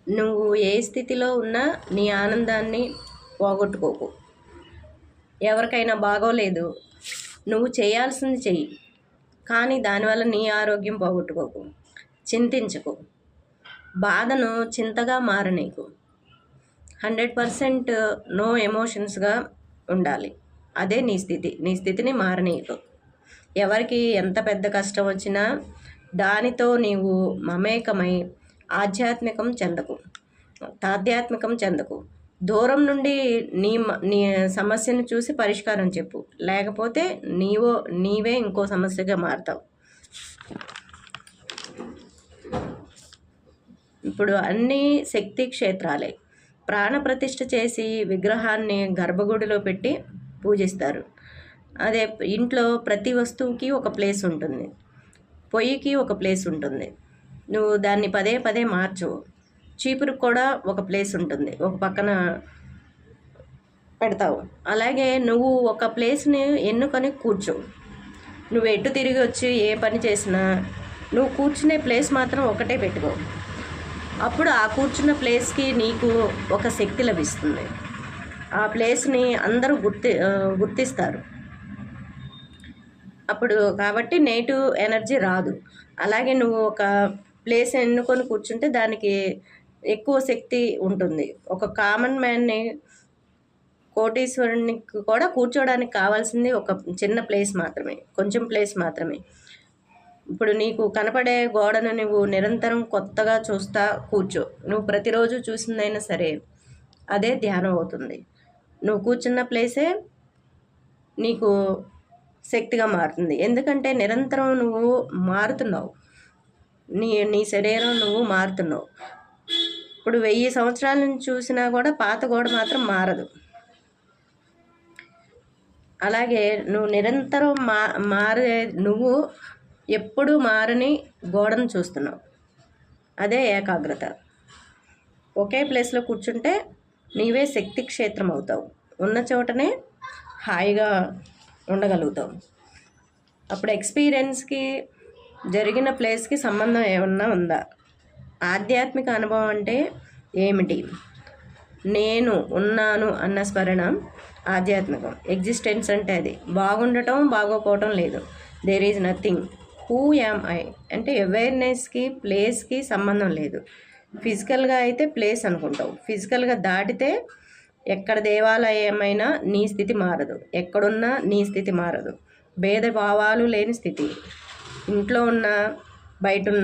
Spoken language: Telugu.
నువ్వు ఏ స్థితిలో ఉన్నా నీ ఆనందాన్ని పోగొట్టుకోకు. ఎవరికైనా బాగోలేదు, నువ్వు చేయాల్సింది చెయ్యి, కానీ దానివల్ల నీ ఆరోగ్యం పోగొట్టుకోకు. చింతించకు, బాధను చింతగా మారనీకు. 100% నో ఎమోషన్స్గా ఉండాలి. అదే నీ స్థితి. నీ స్థితిని మారనీయకు. ఎవరికి ఎంత పెద్ద కష్టం వచ్చినా దానితో నీవు మమేకమై ఆధ్యాత్మికం చెందకు. దూరం నుండి నీ సమస్యను చూసి పరిష్కారం చెప్పు, లేకపోతే నీవే ఇంకో సమస్యగా మారుతావు. ఇప్పుడు అన్నీ శక్తి క్షేత్రాలే. ప్రాణప్రతిష్ఠ చేసి విగ్రహాన్ని గర్భగుడిలో పెట్టి పూజిస్తారు. అదే ఇంట్లో ప్రతి వస్తువుకి ఒక ప్లేస్ ఉంటుంది, పొయ్యికి ఒక ప్లేస్ ఉంటుంది. నువ్వు దాన్ని పదే పదే మార్చు. చీపురుకు కూడా ఒక ప్లేస్ ఉంటుంది, ఒక పక్కన పెడతావు. అలాగే నువ్వు ఒక ప్లేస్ని ఎన్నుకొని కూర్చో. నువ్వు ఎటు తిరిగి వచ్చి ఏ పని చేసినా నువ్వు కూర్చునే ప్లేస్ మాత్రం ఒకటే పెట్టుకో. అప్పుడు ఆ కూర్చున్న ప్లేస్కి నీకు ఒక శక్తి లభిస్తుంది. ఆ ప్లేస్ని అందరూ గుర్తిస్తారు. అప్పుడు కాబట్టి నెగిటివ్ ఎనర్జీ రాదు. అలాగే నువ్వు ఒక ప్లేస్ ఎన్నుకొని కూర్చుంటే దానికి ఎక్కువ శక్తి ఉంటుంది. ఒక కామన్ మ్యాన్ని, కోటీశ్వరునికి కూడా కూర్చోవడానికి కావాల్సింది ఒక చిన్న ప్లేస్ మాత్రమే, కొంచెం ప్లేస్ మాత్రమే. ఇప్పుడు నీకు కనపడే గోడను నువ్వు నిరంతరం కొత్తగా చూస్తా కూర్చో. నువ్వు ప్రతిరోజు చూసిందైనా సరే అదే ధ్యానం అవుతుంది. నువ్వు కూర్చున్న ప్లేసే నీకు శక్తిగా మారుతుంది. ఎందుకంటే నిరంతరం నువ్వు మారుతున్నావు. నీ శరీరం నువ్వు మారుతున్నావు. ఇప్పుడు 1000 సంవత్సరాల నుంచి చూసినా కూడా పాత గోడ మాత్రం మారదు. అలాగే నువ్వు నిరంతరం నువ్వు ఎప్పుడూ మారని గోడను చూస్తున్నావు. అదే ఏకాగ్రత. ఒకే ప్లేస్లో కూర్చుంటే నీవే శక్తి క్షేత్రం అవుతావు. ఉన్న చోటనే హాయిగా ఉండగలుగుతావు. అప్పుడు ఎక్స్పీరియన్స్కి, జరిగిన ప్లేస్కి సంబంధం ఏమన్నా ఉందా? ఆధ్యాత్మిక అనుభవం అంటే ఏమిటి? నేను ఉన్నాను అన్న స్మరణ ఆధ్యాత్మికం. ఎగ్జిస్టెన్స్ అంటే అది. బాగుండటం బాగోపోవటం లేదు. There is nothing. Who am I అంటే అవేర్నెస్కి, ప్లేస్కి సంబంధం లేదు. ఫిజికల్గా అయితే ప్లేస్ అనుకుంటావు. ఫిజికల్గా దాటితే ఎక్కడ దేవాలయమైనా నీ స్థితి మారదు, ఎక్కడున్నా నీ స్థితి మారదు. భేదభావాలు లేని స్థితి. ఇంట్లో ఉన్న, బయట ఉన్న